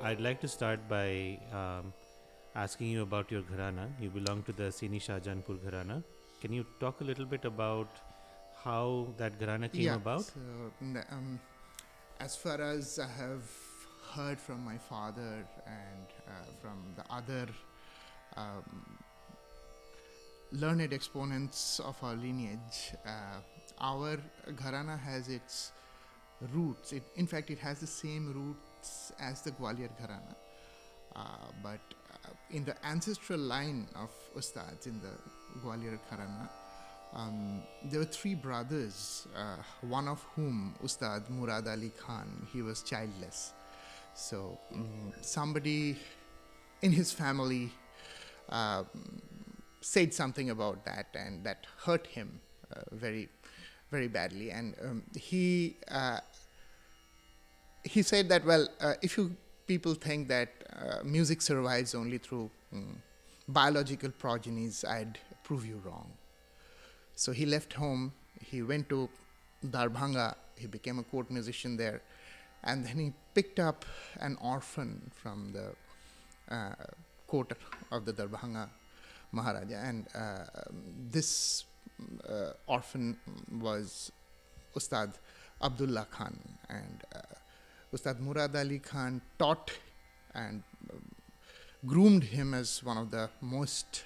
I'd like to start by asking you about your gharana. You belong to the Sini Shahjahanpur gharana. Can you talk a little bit about how that gharana came Yeah. about? So, as far as I have heard from my father and from the other um, learned exponents of our lineage, our gharana has its roots. In fact, it has the same roots as the Gwalior gharana. But in the ancestral line of Ustads in the Gwalior gharana, there were three brothers, one of whom, Ustad Murad Ali Khan, he was childless. So somebody in his family uh, said something about that, and that hurt him very, very badly. And he said that, well, if you people think that music survives only through biological progenies, I'd prove you wrong. So he left home, he went to Darbhanga, he became a court musician there, and then he picked up an orphan from the court of the Darbhanga Maharaja, and this orphan was Ustad Abdullah Khan, and Ustad Murad Ali Khan taught and groomed him as one of the most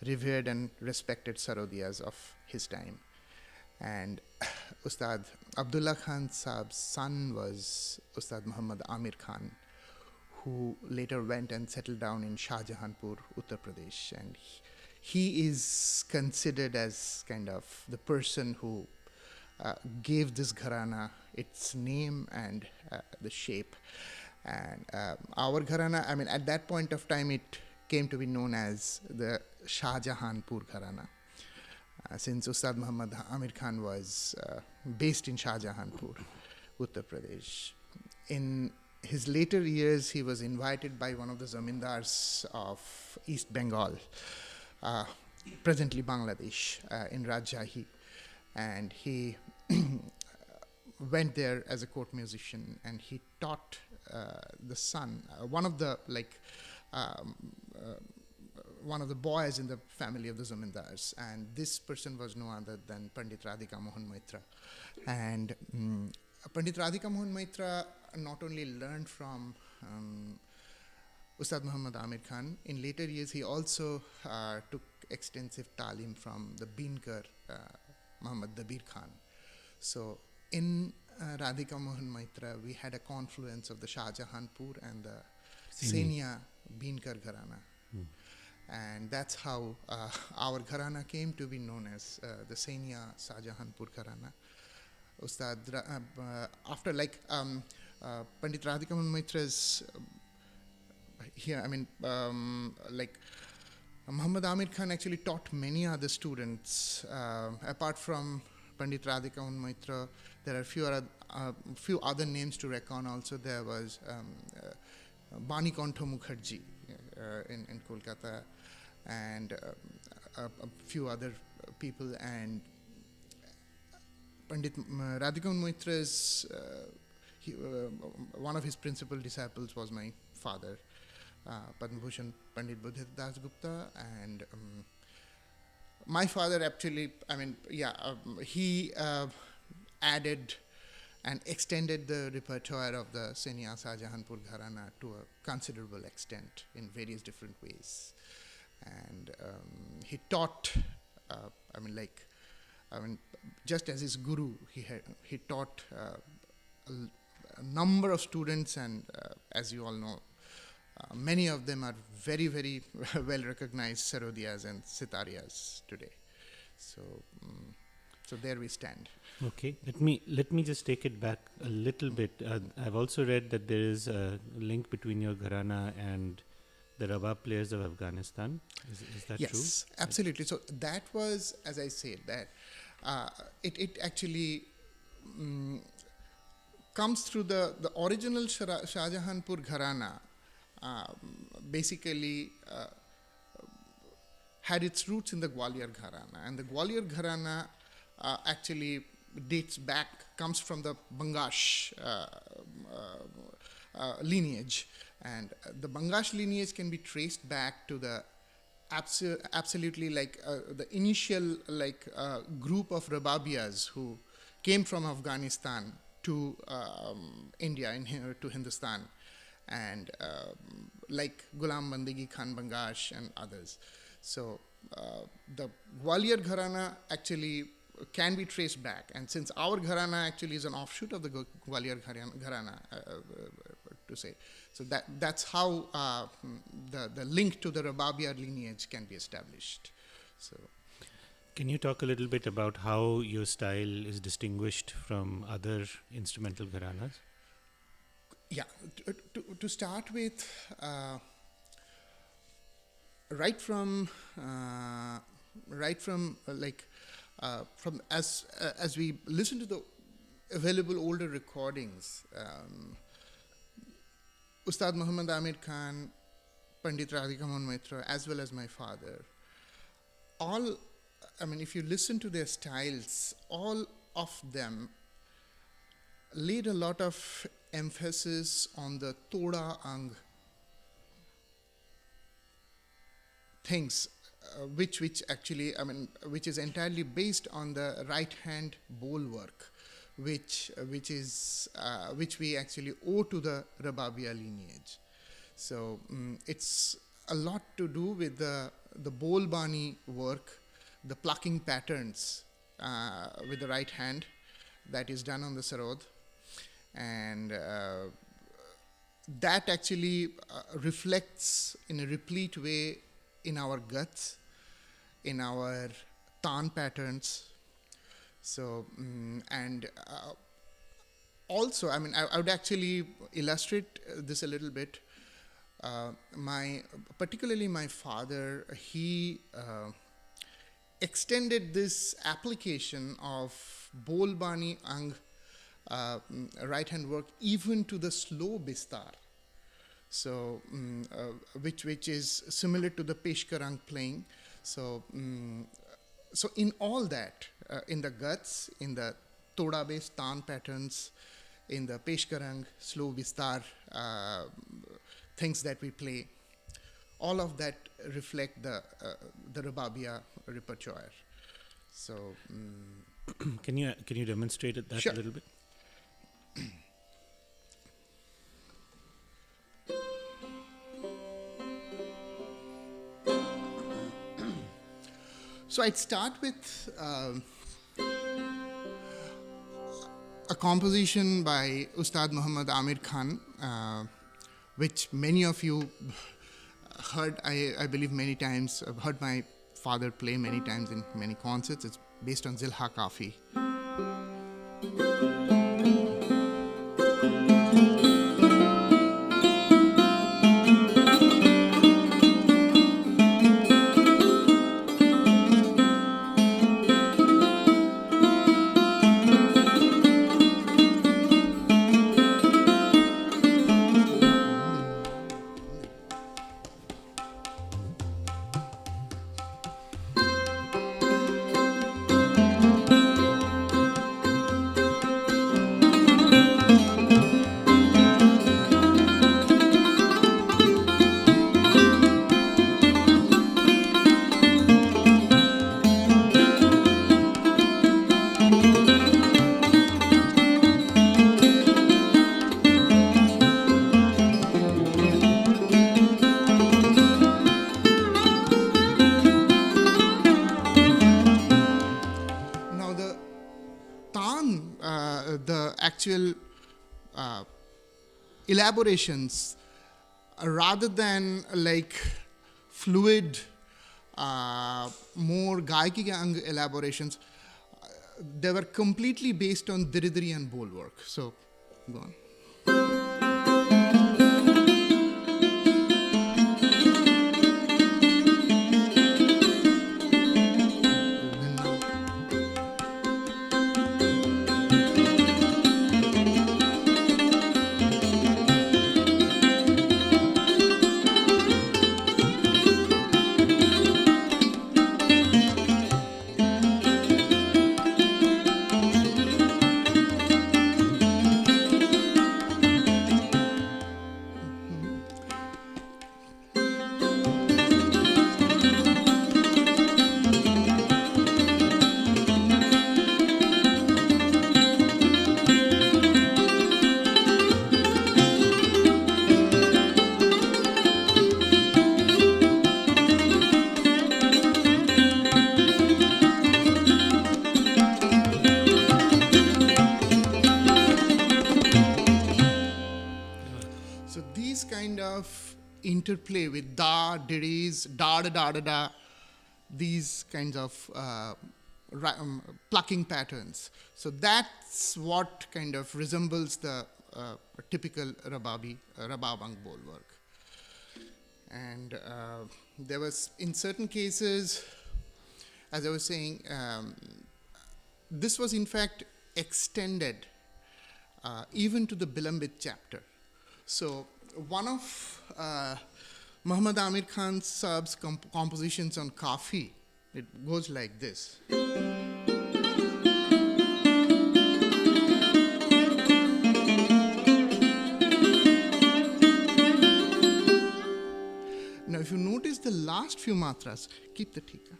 revered and respected Sarodiyas of his time. And Ustad Abdullah Khan Saab's son was Ustad Muhammad Amir Khan, who later went and settled down in Shahjahanpur, Uttar Pradesh. And he is considered as kind of the person who gave this gharana its name and the shape. And our gharana, I mean, at that point of time, it came to be known as the Shahjahanpur gharana, since Ustad Muhammad Amir Khan was based in Shahjahanpur, Uttar Pradesh. In his later years, he was invited by one of the zamindars of East Bengal, presently Bangladesh, in Rajshahi, and he went there as a court musician, and he taught the son, one of the boys in the family of the zamindars, and this person was no other than Pandit Radhika Mohan Maitra. And Pandit Radhika Mohan Maitra not only learned from Ustad Muhammad Amir Khan, in later years he also took extensive talim from the Beankar Muhammad Dabir Khan. So in Radhika Mohan Maitra, we had a confluence of the Shahjahanpur and the Senia Beankar Gharana. And that's how our Gharana came to be known as the Senia Shahjahanpur Gharana. Ustad, after Pandit Radhika Mohan Maitra's here, I mean, Muhammad Amir Khan actually taught many other students. Apart from Pandit Radhika Mohan Maitra, there are few other names to reckon. Also, there was Bani Kantho Mukherjee in Kolkata, and a few other people. And Pandit Radhika Mohan Maitra's one of his principal disciples was my father, Padma Bhushan Pandit Buddhit Dasgupta, and my father actually, he added and extended the repertoire of the Senia Shahjahanpur Gharana to a considerable extent in various different ways. And he taught, just as his guru, he taught a number of students, and as you all know, many of them are very, very well recognized Sarodiyas and Sitariyas today. So there we stand. Okay, let me just take it back a little bit. I've also read that there is a link between your gharana and the Rabab players of Afghanistan. Is that true? Yes, absolutely. So that was, as I said, that it actually comes through the original Shahjahanpur gharana. Basically had its roots in the Gwalior Gharana, and the Gwalior Gharana actually comes from the Bangash lineage. And the Bangash lineage can be traced back to the absolutely like the initial like group of Rababiyas who came from Afghanistan to India and here to Hindustan, and like Ghulam Bandagi Khan Bangash and others. So the Gwalior Gharana actually can be traced back, and since our Gharana actually is an offshoot of the Gwalior Gharana, to say, so that's how the link to the Rababiya lineage can be established. So, can you talk a little bit about how your style is distinguished from other instrumental gharanas? Yeah, to start with, right from as we listen to the available older recordings, Ustad Muhammad Amir Khan, Pandit Radhika Mohan Maitra, as well as my father, all, I mean, if you listen to their styles, all of them laid a lot of emphasis on the Toda Ang things, which actually, I mean, which is entirely based on the right hand bowl work, which we actually owe to the Rababiya lineage. So it's a lot to do with the bowl bani work, the plucking patterns with the right hand that is done on the Sarod, and that actually reflects in a replete way in our guts, in our tan patterns. So, and also, I mean, I would actually illustrate this a little bit. Particularly my father, he extended this application of Bol Bani Ang right hand work even to the slow bistar. So, which is similar to the Peshkarang playing. So, so in all that, in the guts, in the Toda based tan patterns, in the Peshkarang, slow bistar things that we play, all of that reflect the Rababiya repertoire. So, can you demonstrate that sure. a little bit? So I'd start with a composition by Ustad Muhammad Amir Khan, which many of you heard, I believe, many times. I've heard my father play many times in many concerts. It's based on Zilha Kafi. Elaborations, rather than like fluid, more Gaiki Ang elaborations, they were completely based on Diridiri and bowl work. So, go on. interplay with da, didis, da da da da da, these kinds of plucking patterns. So that's what kind of resembles the typical Rabab Bol work. And there was, in certain cases, as I was saying, this was in fact extended even to the Bilambit chapter. So one of Muhammad Amir Khan Saab's compositions on Kafi, it goes like this. Now, if you notice the last few matras, keep the thika.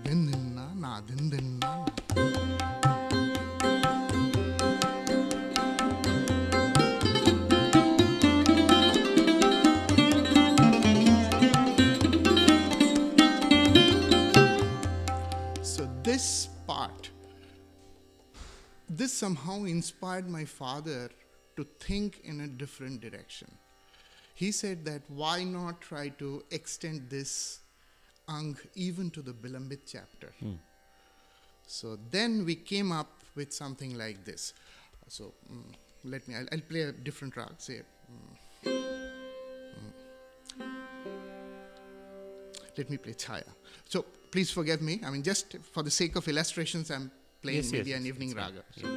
Din din na na din din na. So this part, this somehow inspired my father to think in a different direction. He said that why not try to extend this ang even to the Bilambit chapter. So then we came up with something like this. So I'll play a different rag. Say, let me play Chaya. So please forgive me. I mean, just for the sake of illustrations, I'm playing maybe an evening raga. So.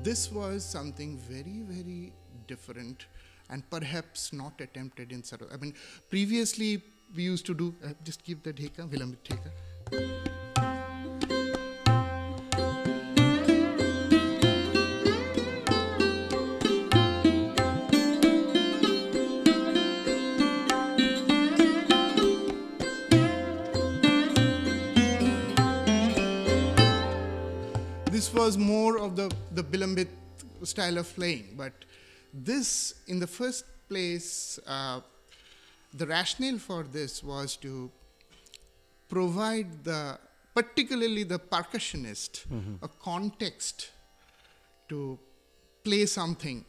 This was something very, very different and perhaps not attempted in Sarod. I mean, previously we used to do, just keep the dheka, Vilambit dheka. This was more of the Bilambit style of playing, but this, in the first place, the rationale for this was to provide particularly the percussionist, a context to play something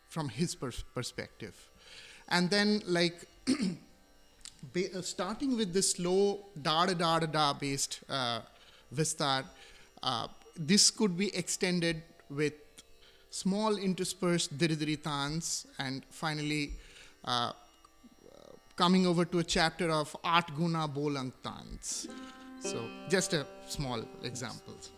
from his perspective. And then, like, starting with this slow da-da-da-da-da based vistar, this could be extended with small interspersed diri-diri tans, and finally coming over to a chapter of Aat Guna Bolang tans. So just a small examples.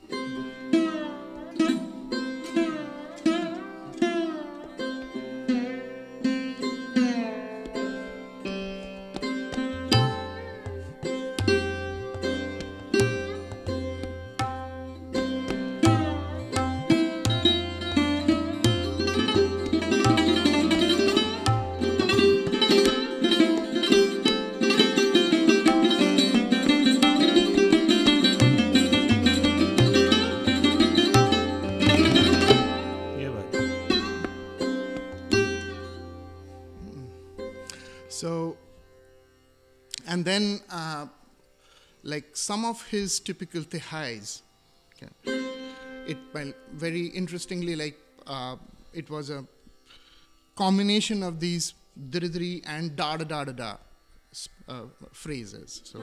So, and then like some of his typical tihais, very interestingly, like it was a combination of these diridri and da da da da da phrases. So.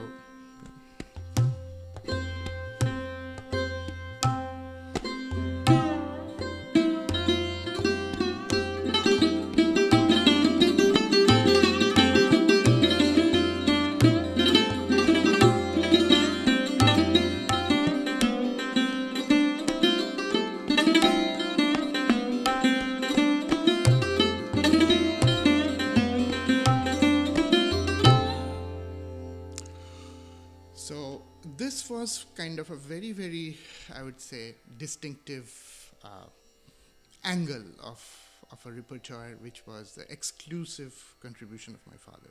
So this was kind of a very, very, I would say, distinctive angle of a repertoire, which was the exclusive contribution of my father.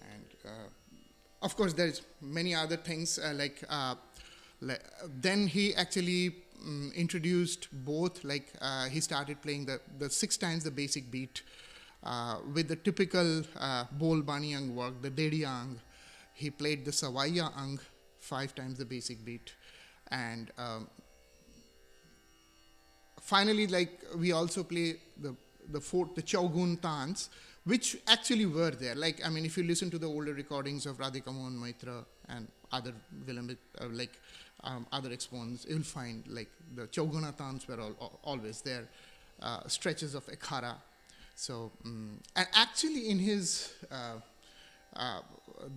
And of course, there's many other things then he actually introduced both, he started playing the 6 times the basic beat with the typical bol bani ang work, the dedi ang. He played the Savaiya Ang 5 times the basic beat. And finally, we also play the Chaugun Tans, which actually were there. If you listen to the older recordings of Radhika Mohan Maitra and other Vilambit, other exponents, you'll find the Chauguna Tans were always there, stretches of Ekhara. So, and actually in his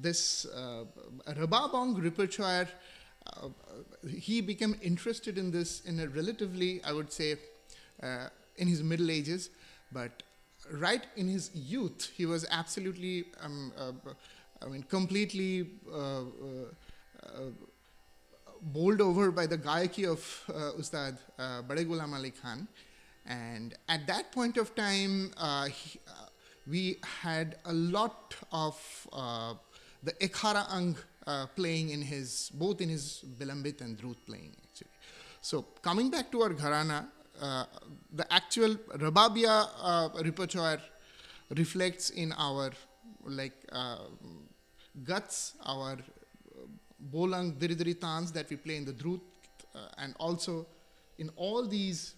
this Rababong repertoire, he became interested in this in a relatively, I would say, in his middle ages, but right in his youth, he was absolutely, completely bowled over by the Gayaki of Ustad Bade Ghulam Ali Khan. And at that point of time, we had a lot of the Ekhara Ang playing both in his Bilambit and Drut playing, actually. So coming back to our Gharana, the actual Rababia repertoire reflects in our guts, our Bolang Diridri Tans that we play in the Drut, and also in all these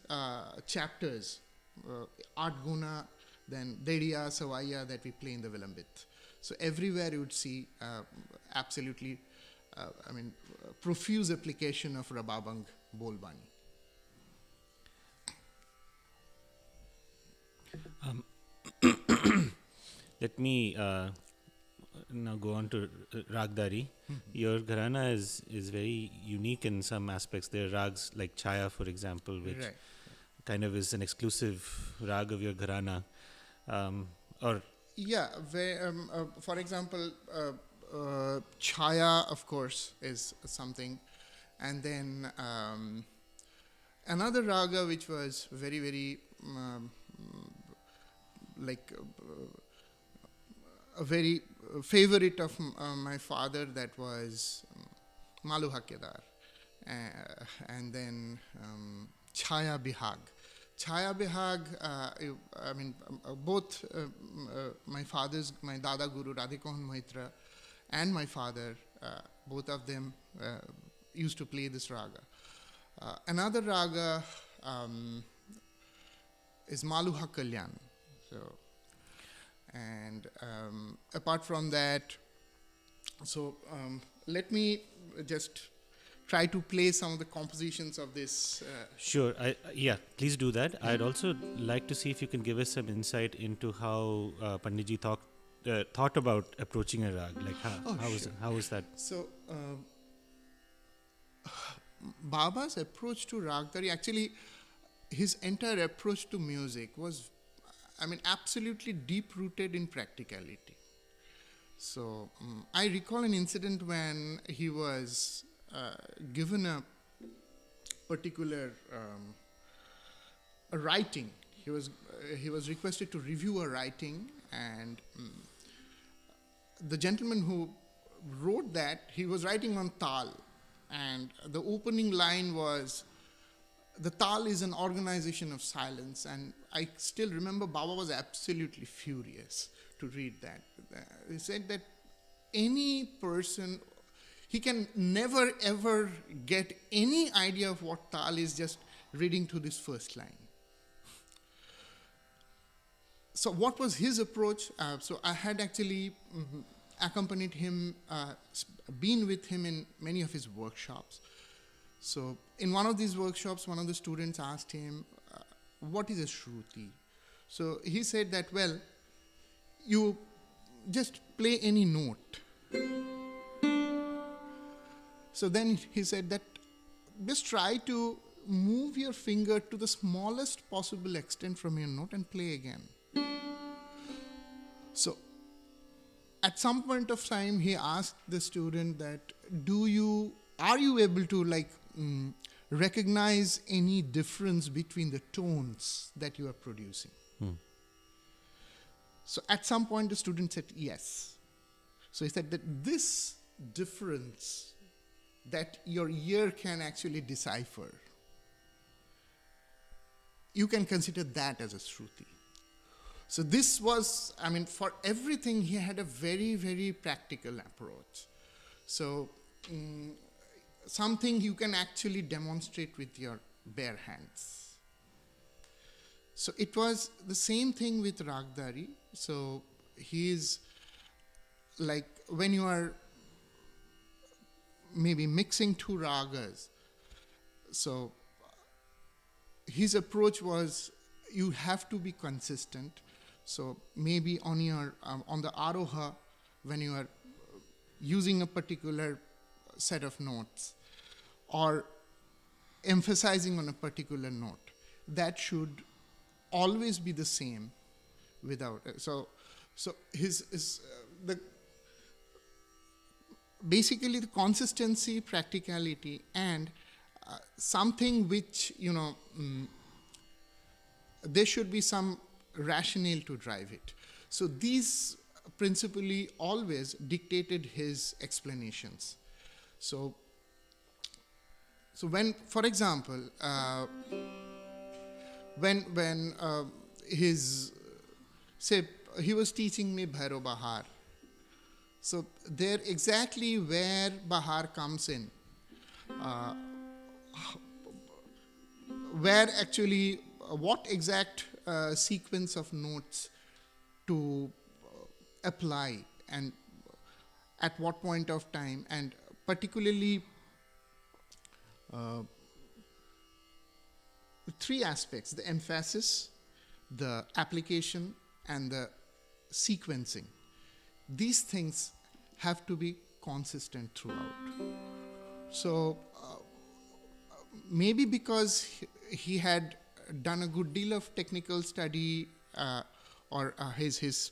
chapters, Art Guna, then Dediya, Savaiya that we play in the Vilambit. So everywhere you would see absolutely, profuse application of Rababang Bolbani. Let me now go on to Ragdari. Mm-hmm. Your Gharana is very unique in some aspects. There are rags like Chaya, for example, which kind of is an exclusive rag of your Gharana. For example, Chaya, of course, is something. And then another raga which was very, very a very favorite of my father, that was Malu Hakedar. And then Chaya Bihag. Chaya Bihag, both my Dada Guru Radhikohan Maitra and my father, both of them used to play this raga. Another raga is Maluha Kalyan. So, and apart from that, let me just try to play some of the compositions of this. Sure, please do that. I'd also like to see if you can give us some insight into how Panditji thought about approaching a rag. How was that? So, Baba's approach to Ragdari, actually, his entire approach to music was, absolutely deep-rooted in practicality. So, I recall an incident when he was given a particular a writing. He was requested to review a writing, and the gentleman who wrote that, he was writing on Tal, and the opening line was, "The Tal is an organization of silence." And I still remember Baba was absolutely furious to read that. He said that any person, he can never ever get any idea of what Tal is just reading through this first line. So what was his approach? So I had actually accompanied him, been with him in many of his workshops. So in one of these workshops, one of the students asked him, what is a Shruti? So he said that, well, you just play any note. So then he said that just try to move your finger to the smallest possible extent from your note and play again. So at some point of time, he asked the student that, are you able to recognize any difference between the tones that you are producing? So at some point, the student said yes. So he said that this difference that your ear can actually decipher, you can consider that as a Shruti. So this was, for everything, he had a very, very practical approach. So something you can actually demonstrate with your bare hands. So it was the same thing with Ragdari. So he's like, when you are maybe mixing two ragas, so his approach was, you have to be consistent. So maybe on the aroha, when you are using a particular set of notes or emphasizing on a particular note, that should always be the same without so basically the consistency, practicality, and something which there should be some rationale to drive it. So these principally always dictated his explanations. So when, for example, when he was teaching me Bhairo Bahar. So there exactly where Bahar comes in, where actually what exact sequence of notes to apply and at what point of time, and particularly three aspects: the emphasis, the application, and the sequencing. These things have to be consistent throughout. So maybe because he had done a good deal of technical study or his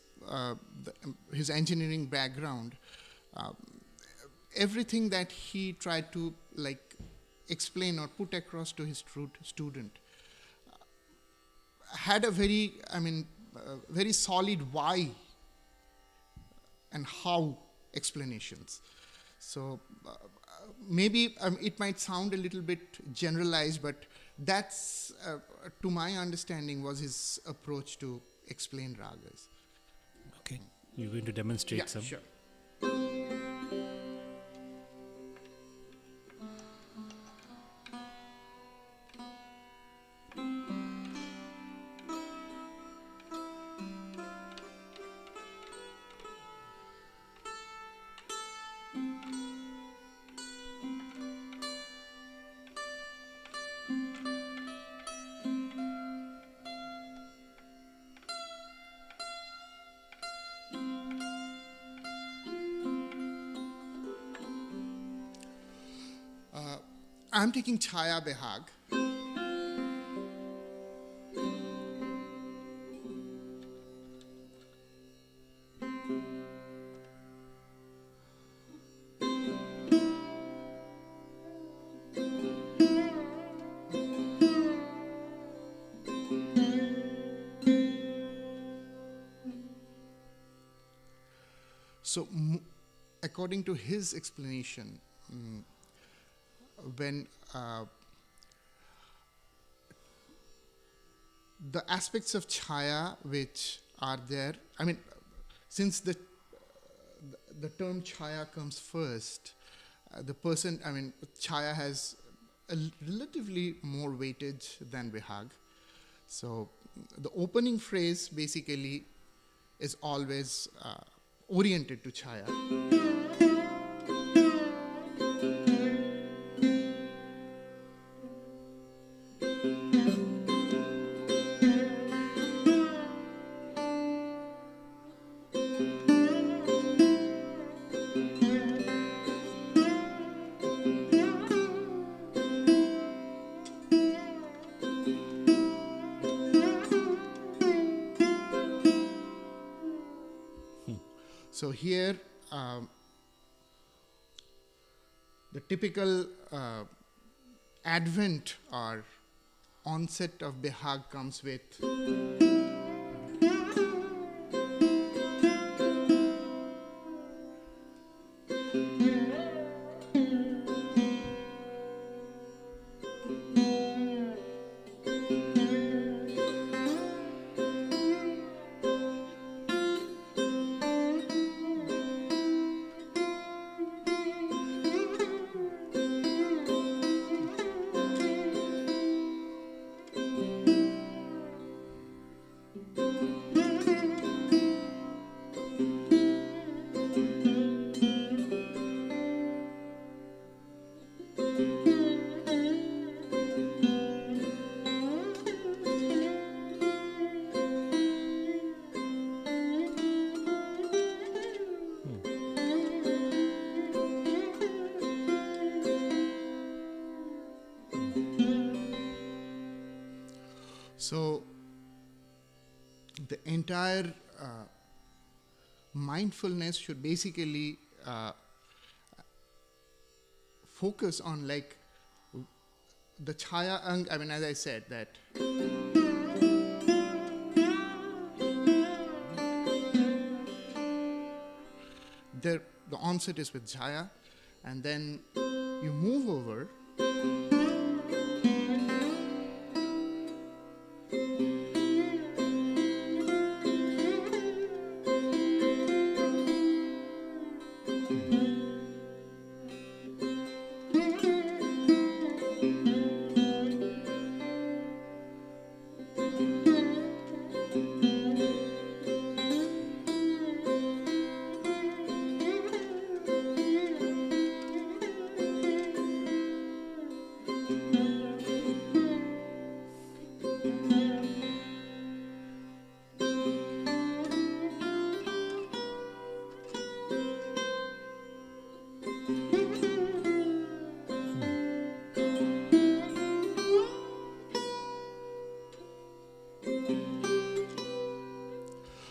engineering background, everything that he tried to explain or put across to his student had a very, very solid why and how explanations. So maybe it might sound a little bit generalized, but that's, to my understanding, was his approach to explain ragas. Okay, you're going to demonstrate some? Sure. I'm taking Chaya Behag. So, according to his explanation, when the aspects of Chaya which are there, since the term Chaya comes first, the person, Chaya has a relatively more weightage than Vihag. So the opening phrase basically is always oriented to Chaya. So here, the typical advent or onset of Behag comes with So the entire mindfulness should basically focus on like the Chaya Ang. I mean, as I said, that the onset is with Chaya, and then you move over.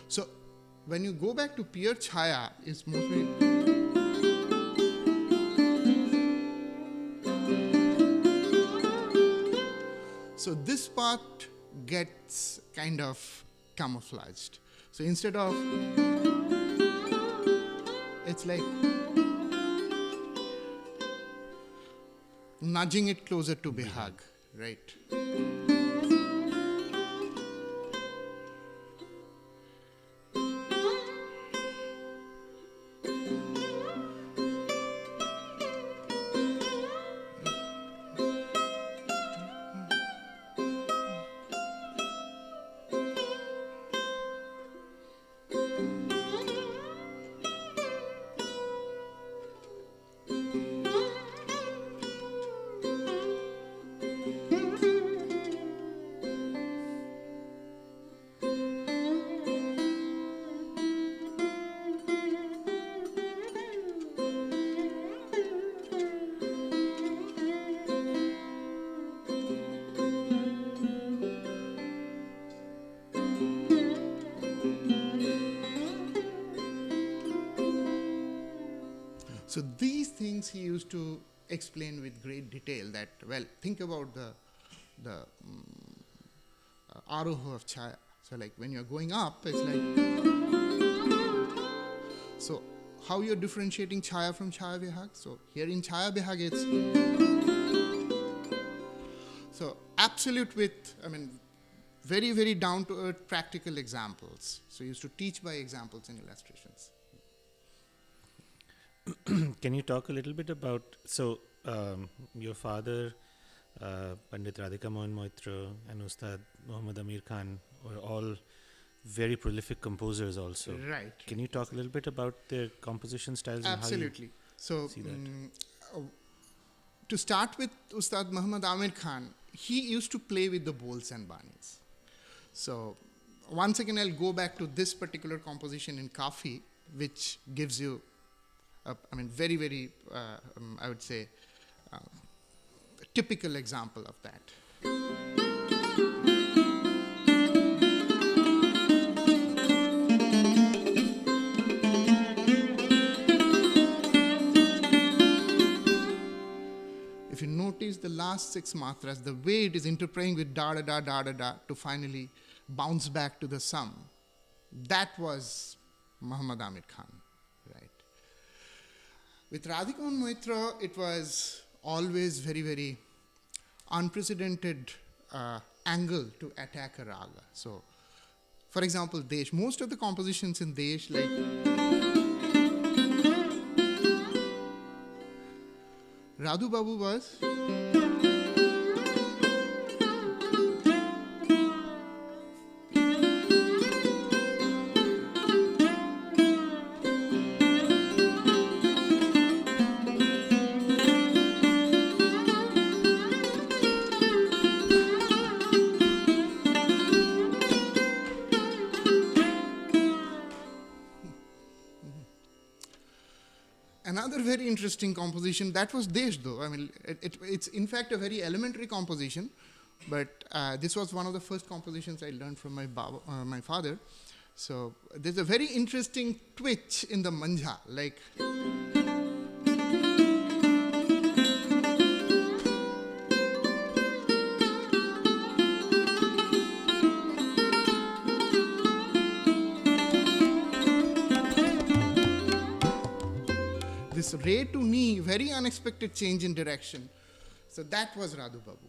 So when you go back to pure Chaya, it's mostly so this part gets kind of camouflaged. So instead of, it's like nudging it closer to Behag, right? So these things he used to explain with great detail that, well, think about the aroha of Chaya. So like when you're going up, it's like, so how you're differentiating Chaya from Chaya Behag? So here in Chaya Behag, it's, so absolute with, I mean, very, very down to earth practical examples. So he used to teach by examples and illustrations. Can you talk a little bit about, so your father Pandit Radhika Mohan Moitra and Ustad Muhammad Amir Khan were all very prolific composers also. Right. Can you talk a little bit about their composition styles? Absolutely. And So, see that? To start with Ustad Muhammad Amir Khan, he used to play with the bols and banis. So, once again, I'll go back to this particular composition in Kafi, which gives you, very, very, I would say, a typical example of that. If you notice the last 6 matras, the way it is interpreting with da da da da da da to finally bounce back to the sum, that was Muhammad Amir Khan, right? With Radhika Moitra, it was always very, very unprecedented angle to attack a raga. So, for example, Desh, most of the compositions in Desh, like Radhu Babu was another very interesting composition. That was Desh, though. I mean, it's in fact a very elementary composition, but this was one of the first compositions I learned from my father. So there's a very interesting twitch in the manja, like. This re to ni, very unexpected change in direction. So that was Radhu Babu.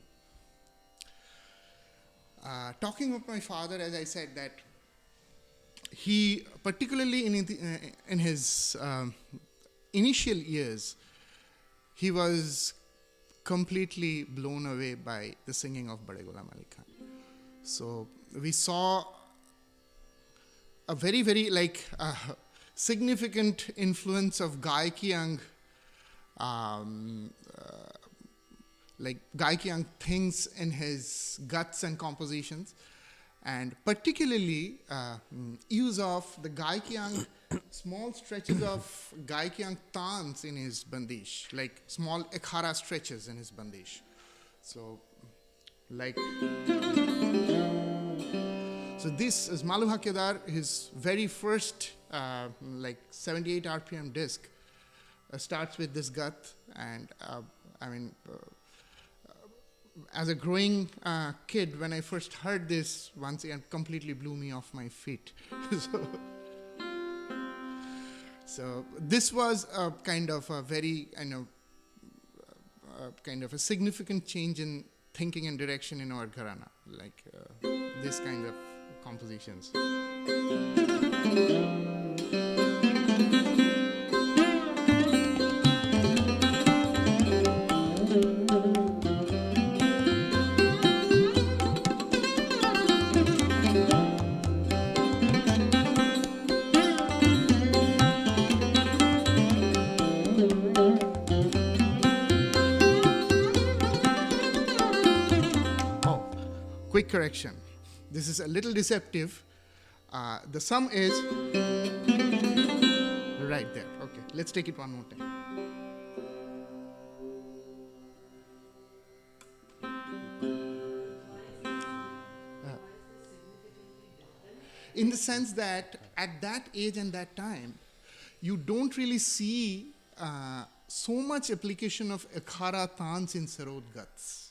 Talking of my father, as I said, that he, particularly in his initial years, he was completely blown away by the singing of Bade Ghulam Ali Khan. So we saw a very, very significant influence of Gaikiyang, Gaikiyang things in his guts and compositions, and particularly use of the Gaikiyang, small stretches of Gaikiyang tans in his bandish, like small ekhara stretches in his bandish. So, so this is Malu Hakedar, his very first 78 RPM disc, starts with this gut, and as a growing kid, when I first heard this, once again completely blew me off my feet. So this was a kind of a very, kind of a significant change in thinking and direction in our gharana, this kind of compositions. Quick correction. This is a little deceptive. The sum is right there. Okay, let's take it one more time. In the sense that at that age and that time, you don't really see so much application of ekhara tans in Sarod guts.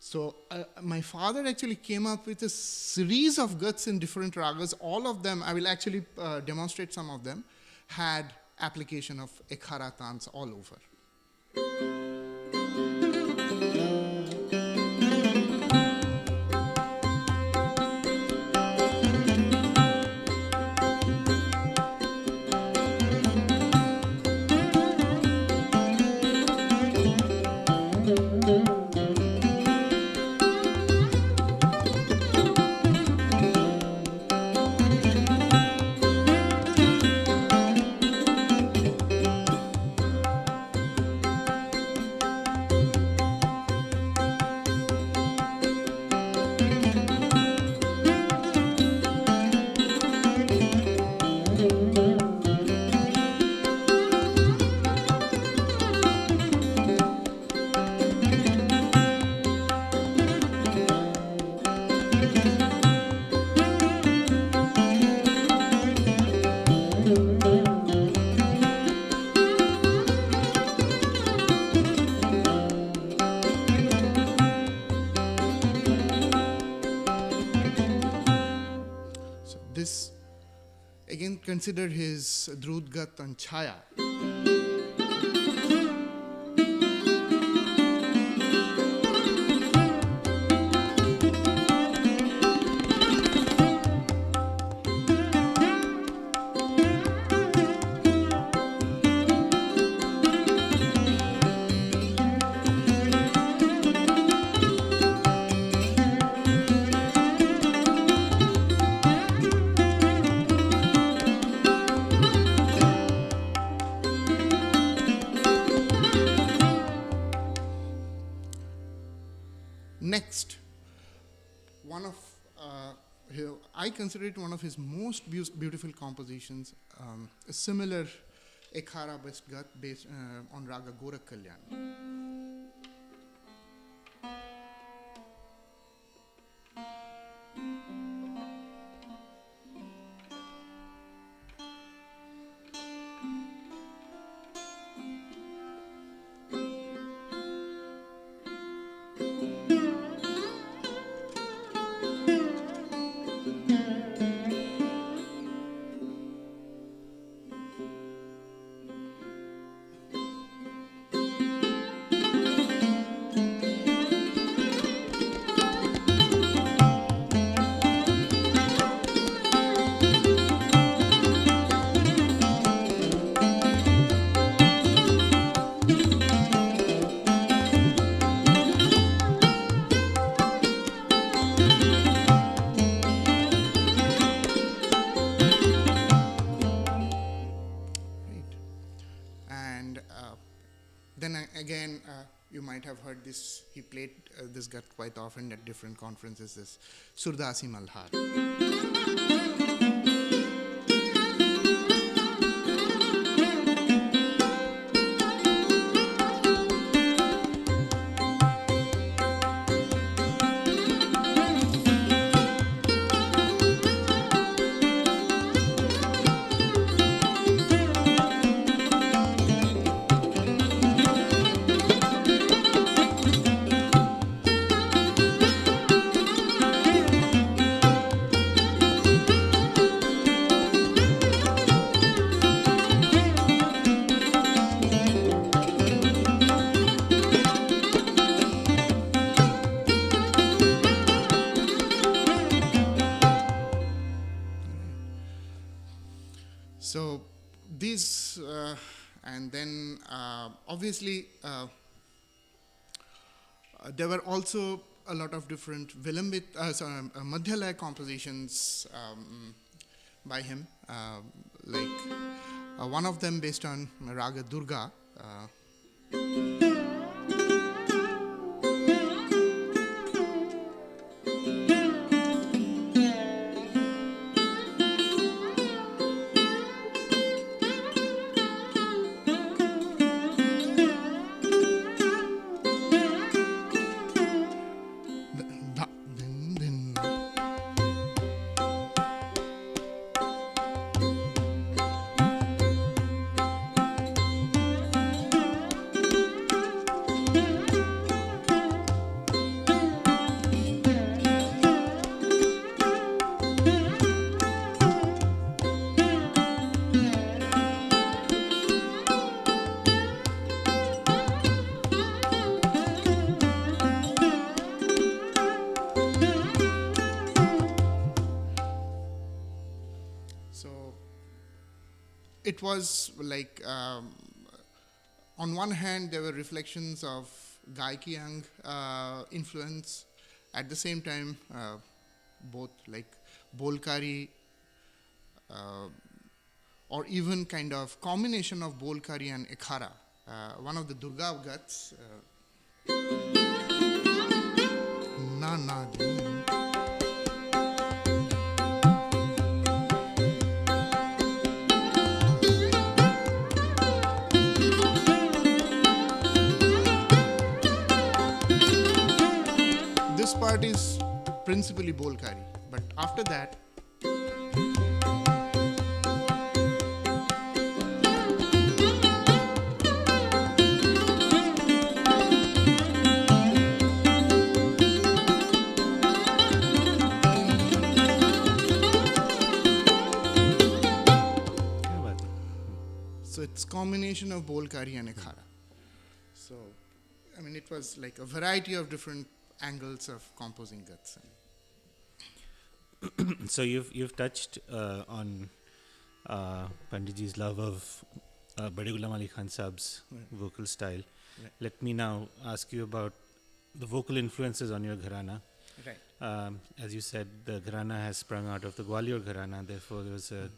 So my father actually came up with a series of guts in different ragas. All of them, I will actually demonstrate some of them, had application of ekhara tans all over. consider his Drudgat and Chaya. Next, I consider it one of his most beautiful compositions, a similar Ekhara based gat based on Raga Gorak Kalyan. Again, you might have heard this. He played this gat quite often at different conferences. This Surdasi Malhar. So these, and then obviously there were also a lot of different Vilambit, Madhyalaya compositions by him, like one of them based on Raga Durga. It was like, on one hand, there were reflections of Gaikiyang influence. At the same time, both like Bolkari, or even kind of combination of Bolkari and Ekhara. One of the Durga Gats. Na na. This part is principally Bolkari, but after that, combination of bolkari and ekhara. So, I mean, it was like a variety of different angles of composing guts. So you've touched on Panditji's love of Bade Ghulam Ali Khan Saab's vocal style. Right. Let me now ask you about the vocal influences on your gharana. Right. As you said, the gharana has sprung out of the Gwalior gharana, therefore there was a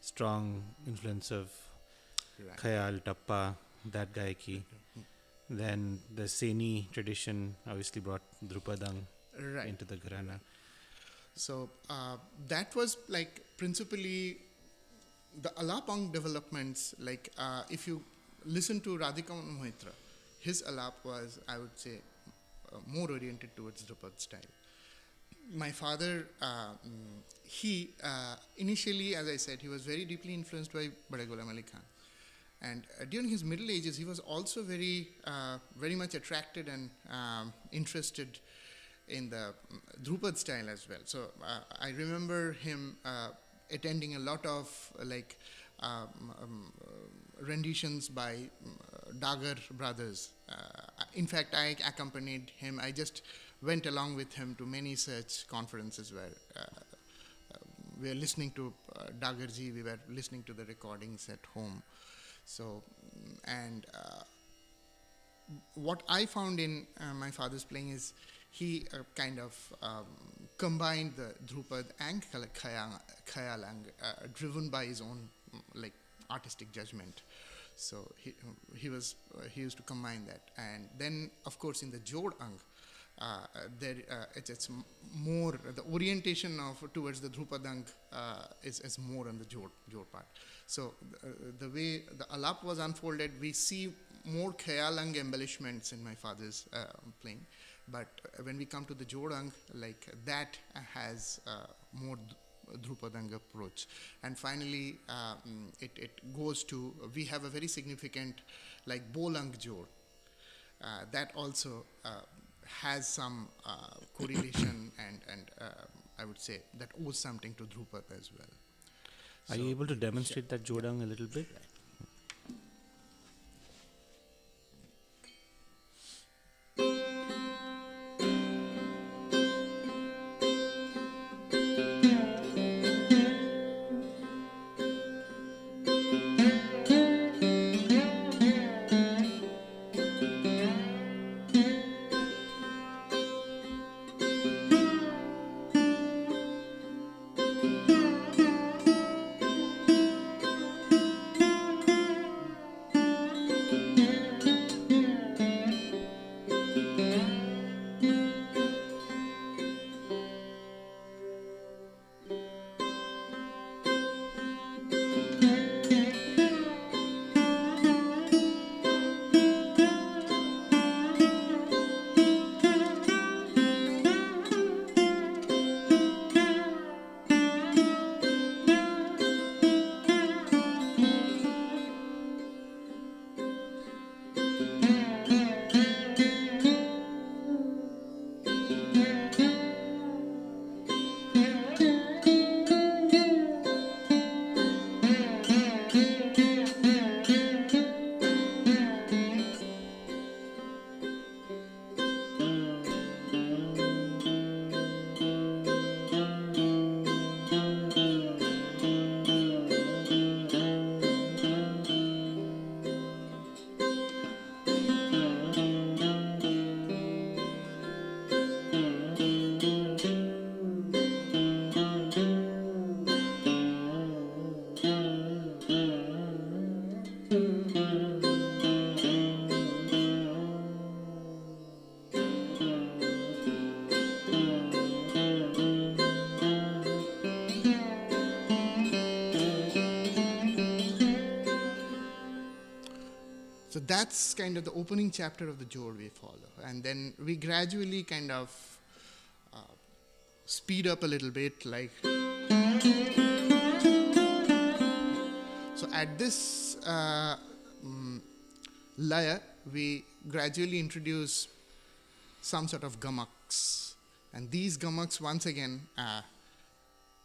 strong influence of Khayal, Tappa, that Gayaki. Then the Seni tradition obviously brought Drupadang into the gharana. So that was like principally the Alapang developments. Like if you listen to Radhika Mohitra, his Alap was, I would say, more oriented towards Drupad style. My father, he initially, as I said, he was very deeply influenced by Bade Ghulam Ali Khan. And during his middle ages, he was also very much attracted and interested in the Drupad style as well. So I remember him attending a lot of renditions by Dagar brothers. In fact, I accompanied him. I just went along with him to many such conferences where we were listening to Dagarji, we were listening to the recordings at home. So, and what I found in my father's playing is he kind of combined the Drupad and Khayalang, driven by his own artistic judgment. So he used to combine that, and then of course in the Jodang, it's more the orientation towards the Drupadang is more on the Jod part. So the way the Alap was unfolded, we see more Khayalang embellishments in my father's playing. But when we come to the Jodang, that has more Drupadang approach. And finally, it goes to, we have a very significant Bolang Jod. That also has some correlation and I would say that owes something to Drupad as well. Are you able to demonstrate that Jodang a little bit? So that's kind of the opening chapter of the Jod we follow. And then we gradually kind of speed up a little bit. So at this laya, we gradually introduce some sort of gamaks. And these gamaks, once again,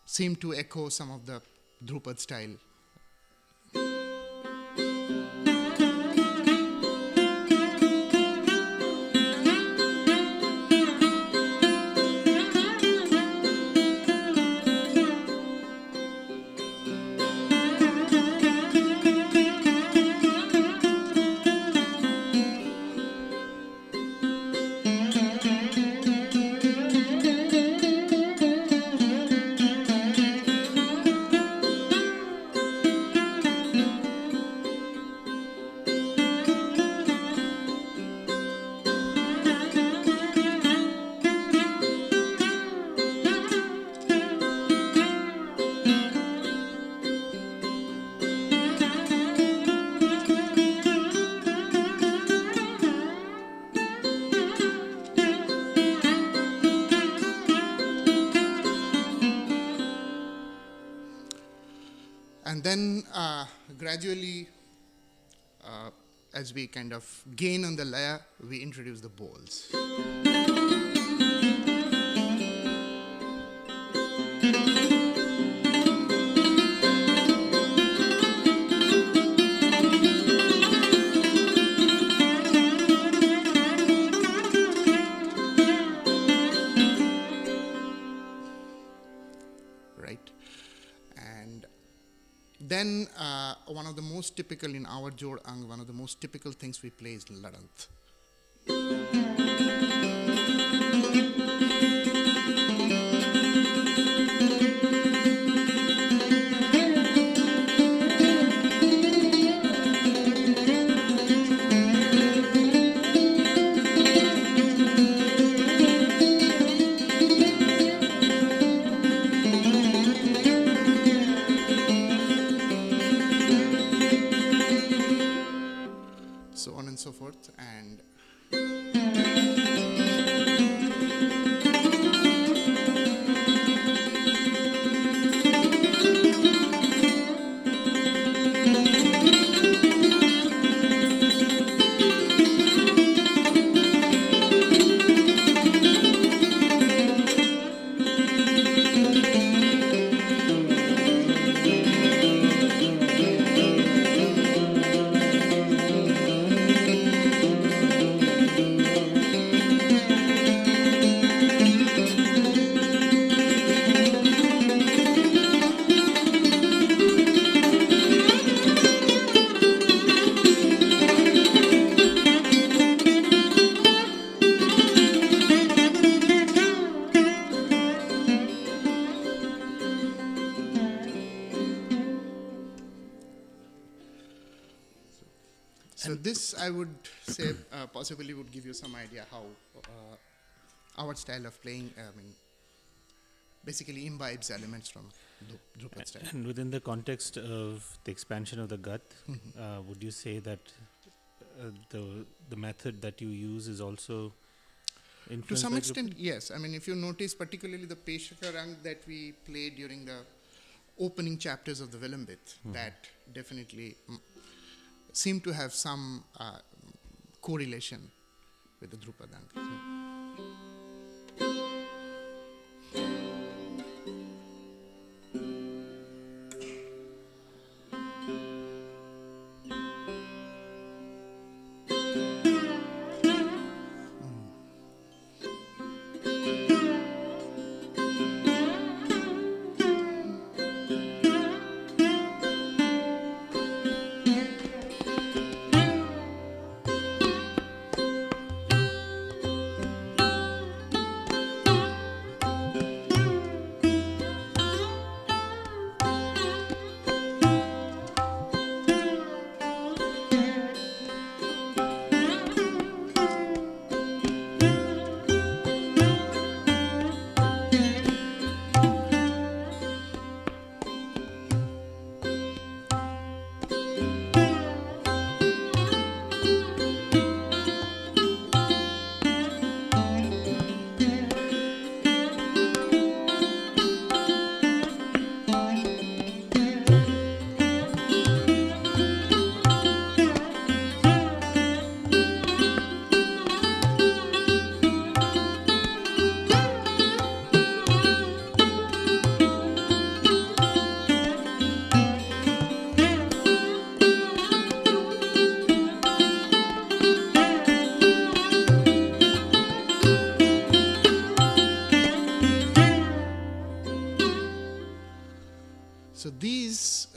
seem to echo some of the Drupad style. then gradually, as we kind of gain on the layer, we introduce the bowls. Then one of the most typical in our Jod Ang, one of the most typical things we play is Ladant. So on and so forth, and so this, I would say, possibly would give you some idea how our style of playing, basically imbibes elements from Drupad style. And within the context of the expansion of the Gat, would you say that the method that you use is also influenced to some by extent, Drupad? yes. I mean, if you notice, particularly the Peshakarang that we played during the opening chapters of the Vilambit, that definitely seem to have some correlation with the Drupadang. So these,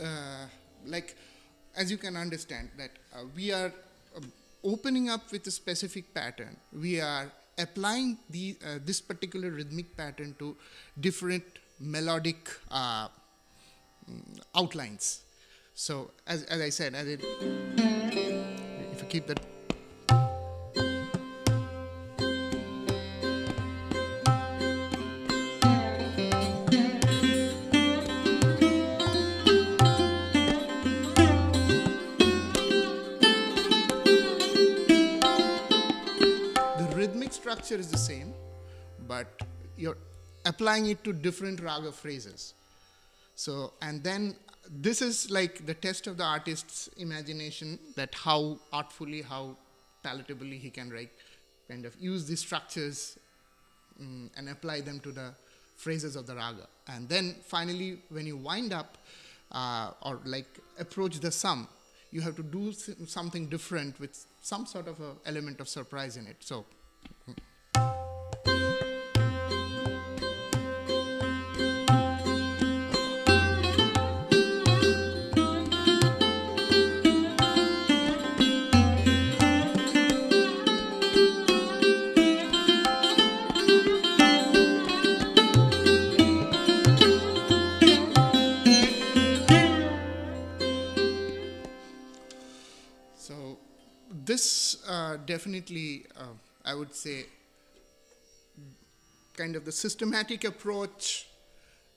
as you can understand, that we are opening up with a specific pattern. We are applying this particular rhythmic pattern to different melodic outlines. So as I said, if you keep that. Structure is the same, but you're applying it to different raga phrases. So, and then this is like the test of the artist's imagination, that how artfully, how palatably he can kind of use these structures and apply them to the phrases of the raga. And then finally, when you wind up or like approach the sum, you have to do something different with some sort of a element of surprise in it. So. This definitely, I would say, kind of the systematic approach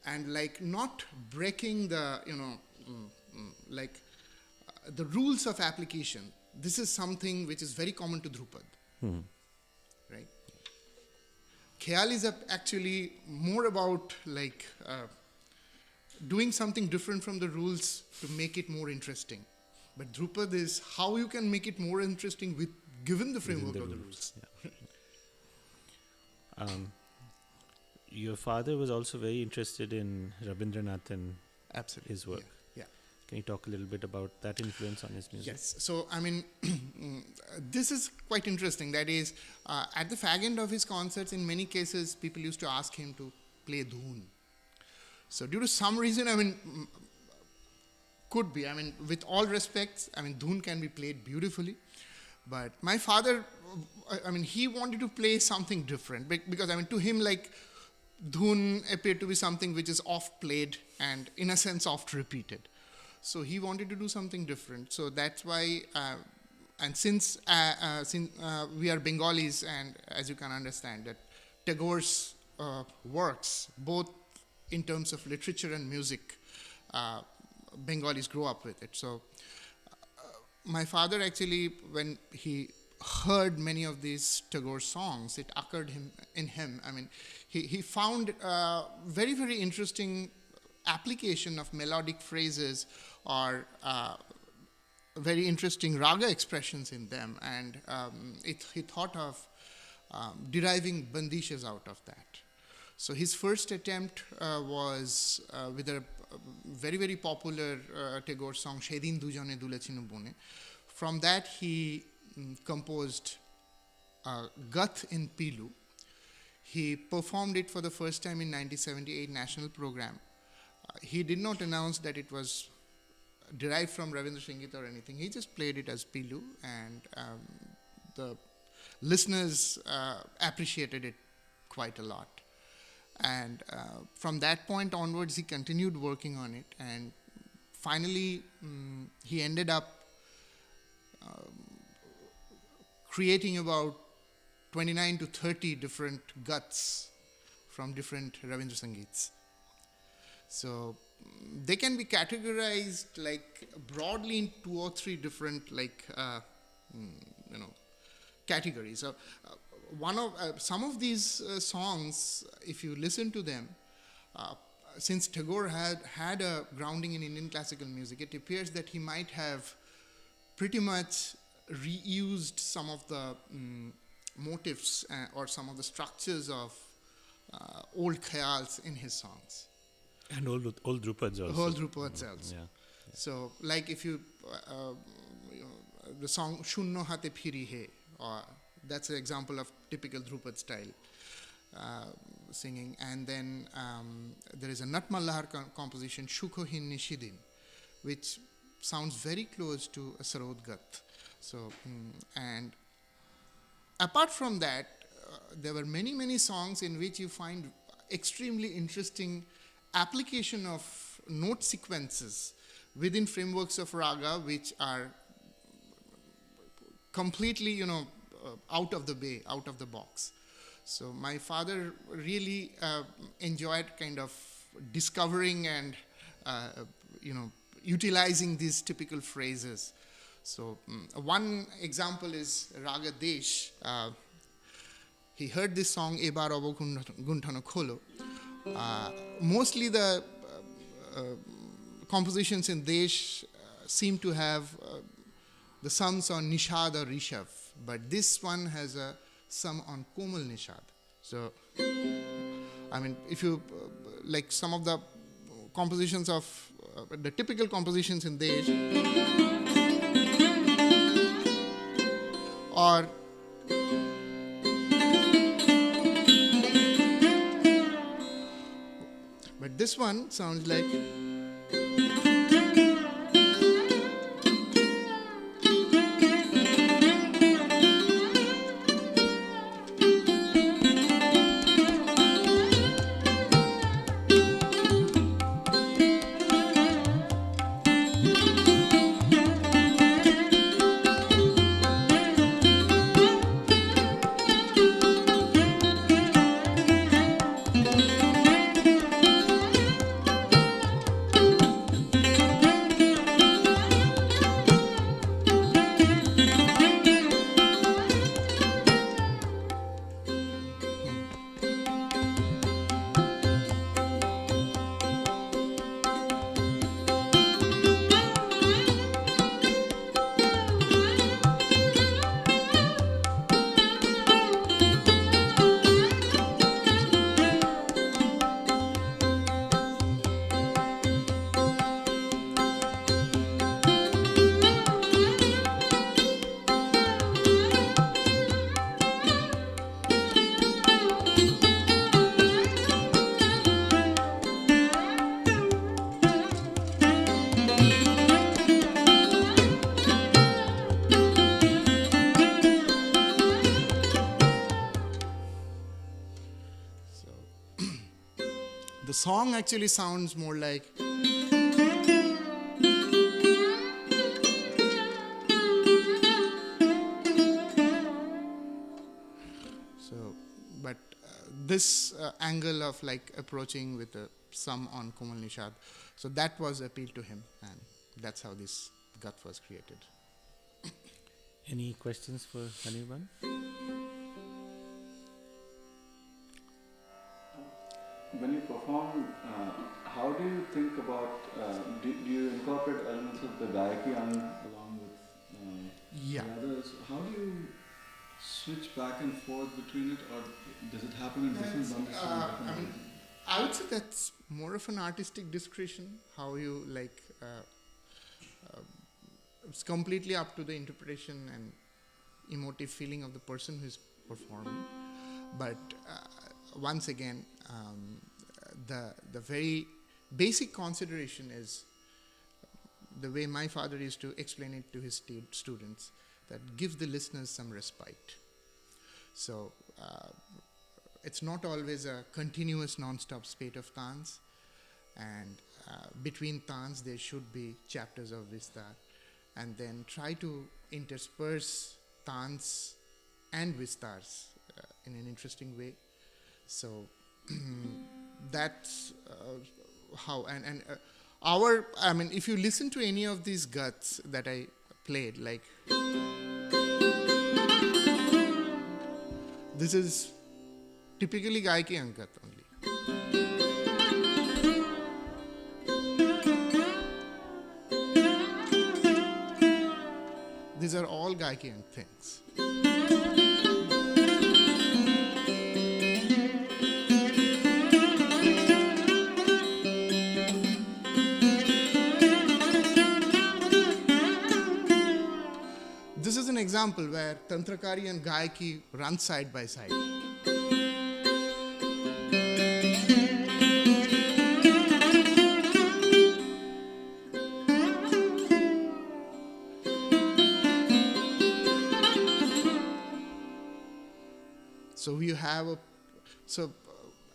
and like not breaking the, the rules of application. This is something which is very common to Dhrupad, right? Khayal is actually more about like doing something different from the rules to make it more interesting. But Dhrupad is how you can make it more interesting given the framework of the rules. Yeah. Your father was also very interested in Rabindranath and his work. Yeah. Can you talk a little bit about that influence on his music? Yes. So, I mean, this is quite interesting. That is, at the fag end of his concerts, in many cases, people used to ask him to play dhoon. So, due to some reason, I mean, could be, I mean, with all respects, I mean, dhoon can be played beautifully. But my father, I mean, he wanted to play something different because, I mean, to him, like, dhoon appeared to be something which is oft played and, in a sense, oft repeated. So he wanted to do something different. So that's why, and since we are Bengalis, and as you can understand, that Tagore's works, both in terms of literature and music, Bengalis grow up with it. So my father actually, when he heard many of these Tagore songs, it occurred in him. I mean, he found very, very interesting application of melodic phrases or very interesting raga expressions in them, and he thought of deriving bandishes out of that. So his first attempt was with a very, very popular Tagore song, Shedin Dujane Dulechinu Bone. From that, he composed Gath in Pilu. He performed it for the first time in 1978 national program. He did not announce that it was derived from Ravindra Sangit or anything. He just played it as Pilu, and the listeners appreciated it quite a lot. And from that point onwards, he continued working on it, and finally he ended up creating about 29 to 30 different guts from different Ravindra Sangits. So they can be categorized like broadly in 2 or 3 different categories. So some of these songs, if you listen to them, since Tagore had a grounding in Indian classical music, it appears that he might have pretty much reused some of the motifs or some of the structures of old khayals in his songs. And old Dhrupads also. Old Dhrupads also. Yeah. So, like if you, the song Shunno Hate Phiri He, that's an example of typical Dhrupad style singing. And then there is a Nat Mallahar composition, Shukho Hin Nishidin, which sounds very close to a Sarod Gath. So, and apart from that, there were many, many songs in which you find extremely interesting application of note sequences within frameworks of raga, which are completely, out of the box. So my father really enjoyed kind of discovering and, utilizing these typical phrases. So one example is Raga Desh. He heard this song, Ebar Abo Gunthano Kholo. Mostly the compositions in Desh seem to have the sums on Nishad or Rishav, but this one has a sum on Komal Nishad. So, I mean, if you like some of the compositions of the typical compositions in Desh, or but this one sounds like the song actually sounds more like so, but this angle of like approaching with a sum on Komal Nishad, so that was appealed to him, and that's how this gut was created. Any questions for Anirban? When you perform, how do you think about, do you incorporate elements of the Gayaki along with the others? How do you switch back and forth between it, or does it happen in different bundles? I would say that's more of an artistic discretion, how you like, it's completely up to the interpretation and emotive feeling of the person who's performing. But once again, the very basic consideration is the way my father used to explain it to his students, that give the listeners some respite. So it's not always a continuous non-stop spate of tans, and between tans there should be chapters of Vistar, and then try to intersperse tans and Vistars in an interesting way. So that's how, and our, I mean, if you listen to any of these guts that I played, like this is typically Gayaki Ankat only. These are all Gayaki Ank things. This is an example where Tantrakari and Gayaki run side by side. So you have a, so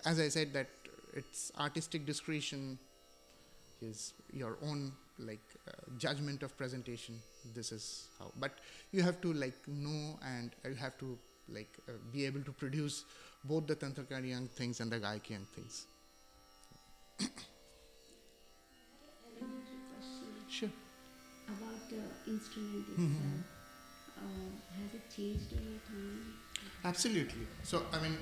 as I said, that it's artistic discretion is your own like judgment of presentation. This is how, but you have to like know, and you have to like be able to produce both the Tantrakari Ank things and the Gayaki Ank things. Sure. About the instrument itself, has it changed over time? Absolutely. So, I mean,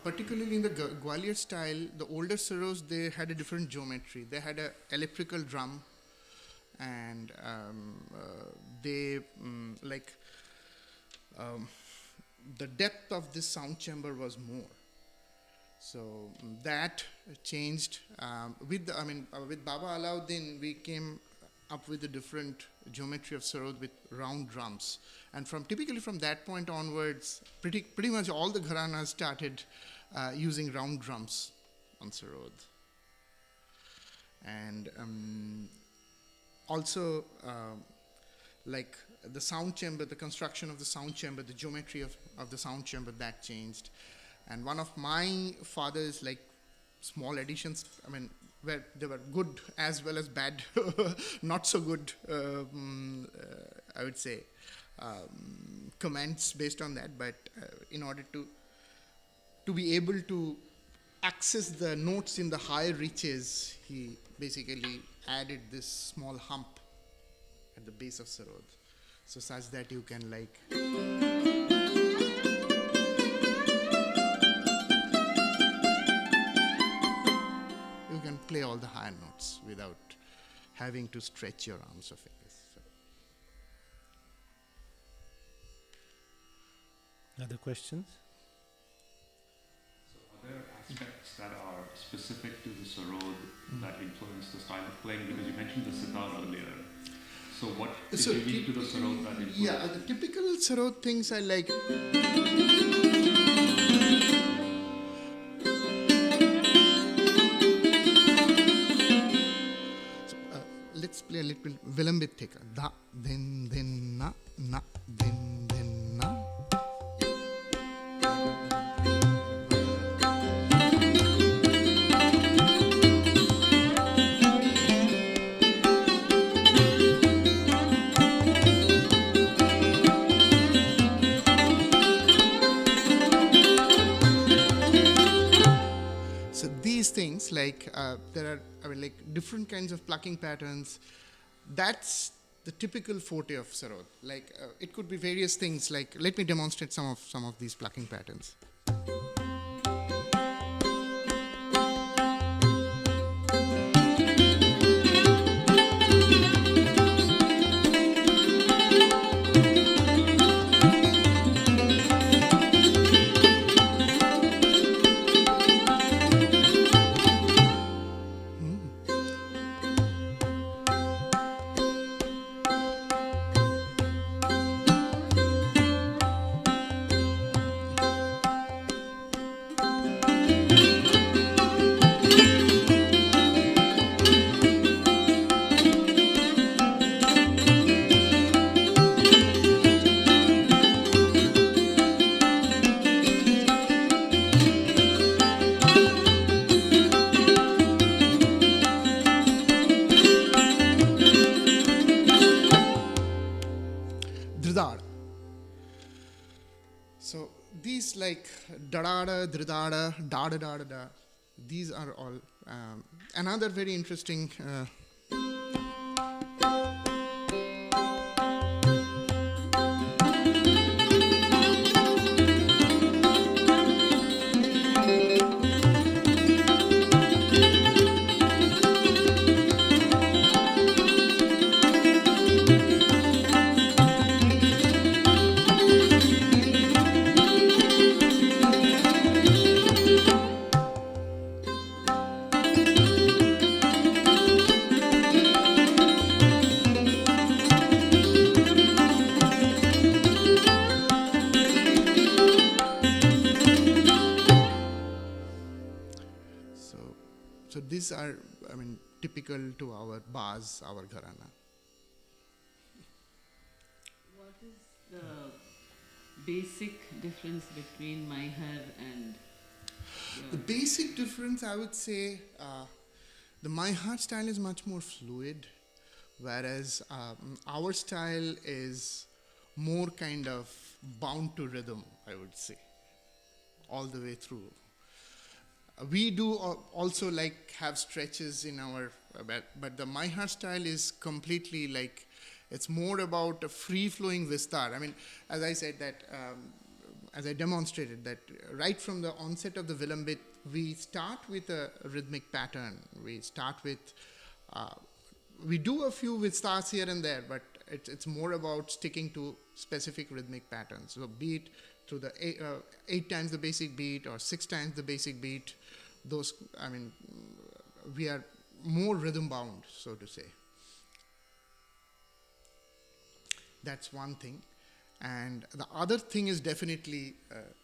Particularly in the Gwalior style, the older Sarods, they had a different geometry. They had a elliptical drum, and they the depth of this sound chamber was more. So that changed with Baba Alauddin. We came up with a different geometry of Sarod with round drums, and typically from that point onwards, pretty much all the gharanas started using round drums on Sarod. And also like the sound chamber, the construction of the sound chamber, the geometry of the sound chamber, that changed. And one of my father's small additions, where they were good as well as bad, not so good, I would say, comments based on that. But in order to be able to access the notes in the higher reaches, he basically added this small hump at the base of Sarod, so such that you can play all the higher notes without having to stretch your arms or fingers. So. Other questions? So are there aspects that are specific to the Sarod that influence the style of playing? Because you mentioned the sitar earlier. So what is unique to the Sarod that influences? Yeah, the typical Sarod things are like... let's play a little Vilambit Theka. Da, din, na, din, na. So these things, there are different kinds of plucking patterns. That's the typical forte of Sarod. It could be various things. Let me demonstrate some of these plucking patterns. So these da-da-da, dridada, da-da-da-da-da, these are all another very interesting So these are, typical to our baz, our gharana. What is the basic difference between Maihar and The basic difference, I would say, the Maihar style is much more fluid, whereas our style is more kind of bound to rhythm, I would say, all the way through. We do also have stretches in our, but the Maihar style is completely it's more about a free-flowing vistar. As I said that, as I demonstrated, that right from the onset of the Vilambit, we start with a rhythmic pattern. We start with, we do a few vistars here and there, but it's more about sticking to specific rhythmic patterns. So be it through the 8 times the basic beat or 6 times the basic beat, those, I mean, we are more rhythm bound, so to say. That's one thing. And the other thing is definitely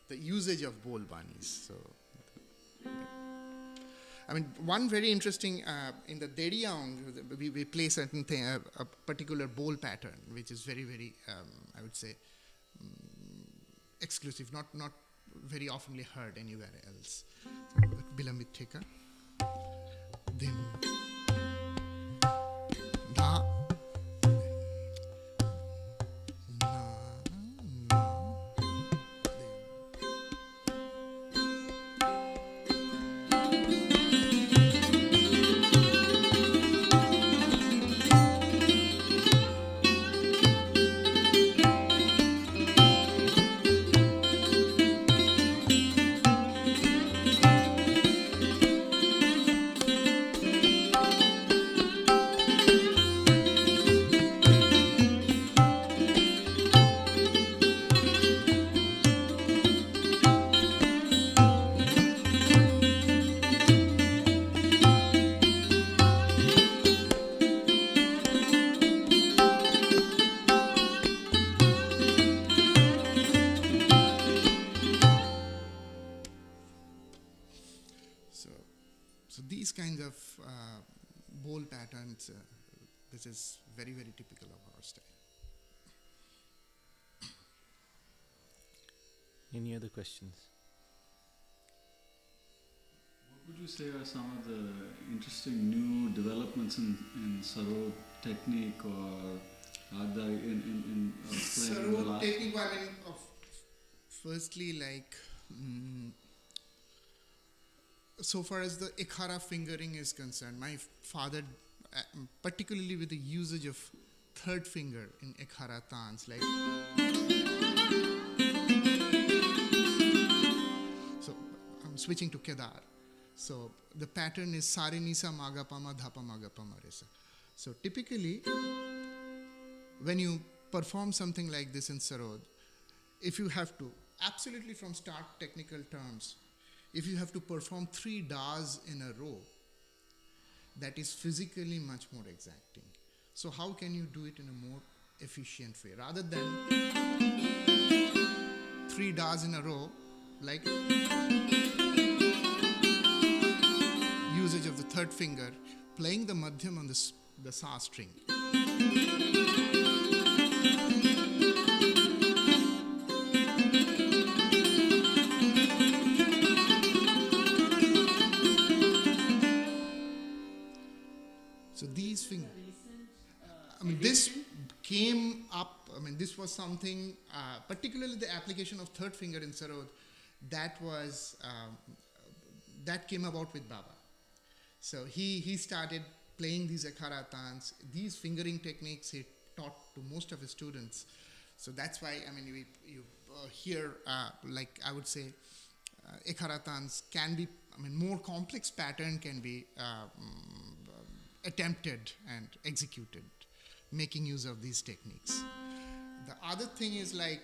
the usage of bol banis. So, I mean, one very interesting, in the Dediyaung, we play certain thing, a particular bol pattern, which is very, very, I would say, exclusive, not very oftenly heard anywhere else. Bilambit Theka. Then, da. So these kinds of bol patterns, this is very, very typical of our style. Any other questions? What would you say are some of the interesting new developments in Sarod technique or Ragdari in playing in the Sarod last? technique, I mean, firstly, like, so far as the Ekhara fingering is concerned, my father, particularly with the usage of third finger in Ekhara tans, like, so I'm switching to Kedar. So the pattern is Sare Nisa Magapama Dhapa Magapama Resa. So typically, when you perform something like this in Sarod, if you have to, absolutely from start technical terms, if you have to perform 3 das in a row, that is physically much more exacting. So how can you do it in a more efficient way? Rather than 3 das in a row, like usage of the third finger, playing the madhyam on the sa string. So these fingers, I mean, this came up, I mean, this was something, particularly the application of third finger in Sarod, that was, that came about with Baba. So he started playing these Ekhara tans, these fingering techniques he taught to most of his students. So that's why, I mean, you hear, like I would say, Ekhara tans can be, I mean, more complex pattern can be attempted and executed, making use of these techniques. The other thing is like,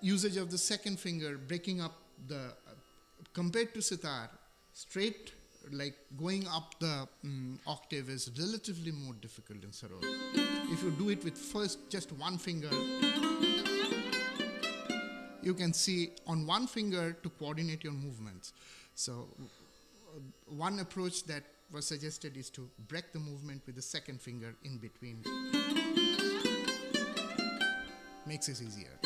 usage of the second finger, breaking up the, compared to sitar, straight, like going up the octave is relatively more difficult in Sarod. If you do it with first just one finger, you can see on one finger to coordinate your movements. So one approach that was suggested is to break the movement with the second finger in between. Makes it easier.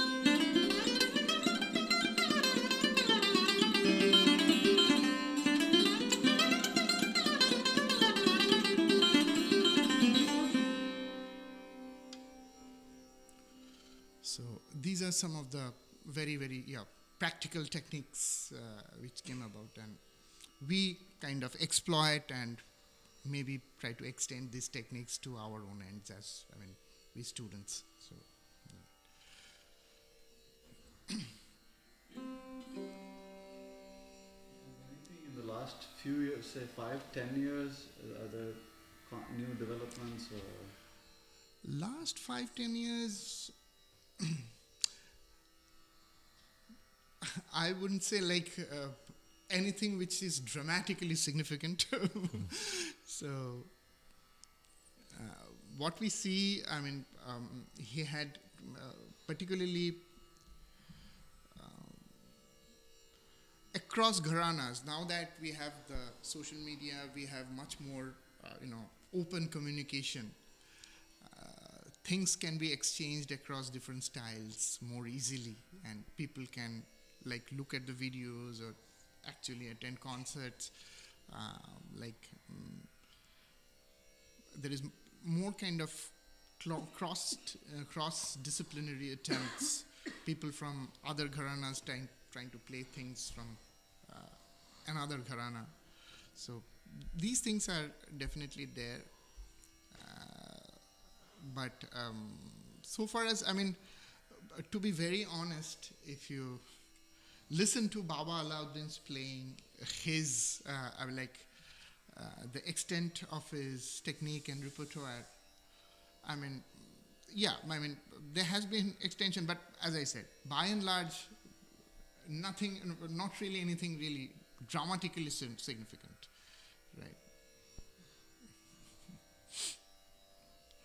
So these are some of the very, very practical techniques which came about, and we kind of exploit and maybe try to extend these techniques to our own ends. As I mean, with students. So. Anything in the last few years, say 5-10 years, are there new developments or? Last 5-10 years, I wouldn't say like anything which is dramatically significant. So what we see, I mean, he had particularly across gharanas. Now that we have the social media, we have much more, open communication. Things can be exchanged across different styles more easily, and people can like look at the videos or actually attend concerts. There is more kind of cross-disciplinary attempts. People from other gharanas trying to play things from another gharana. So these things are definitely there. But so far as, to be very honest, if you listen to Baba Alauddin's playing, his, the extent of his technique and repertoire, there has been extension, but as I said, by and large, not really anything really dramatically significant, right?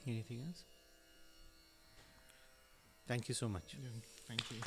Anything else? Thank you so much. Yeah, thank you.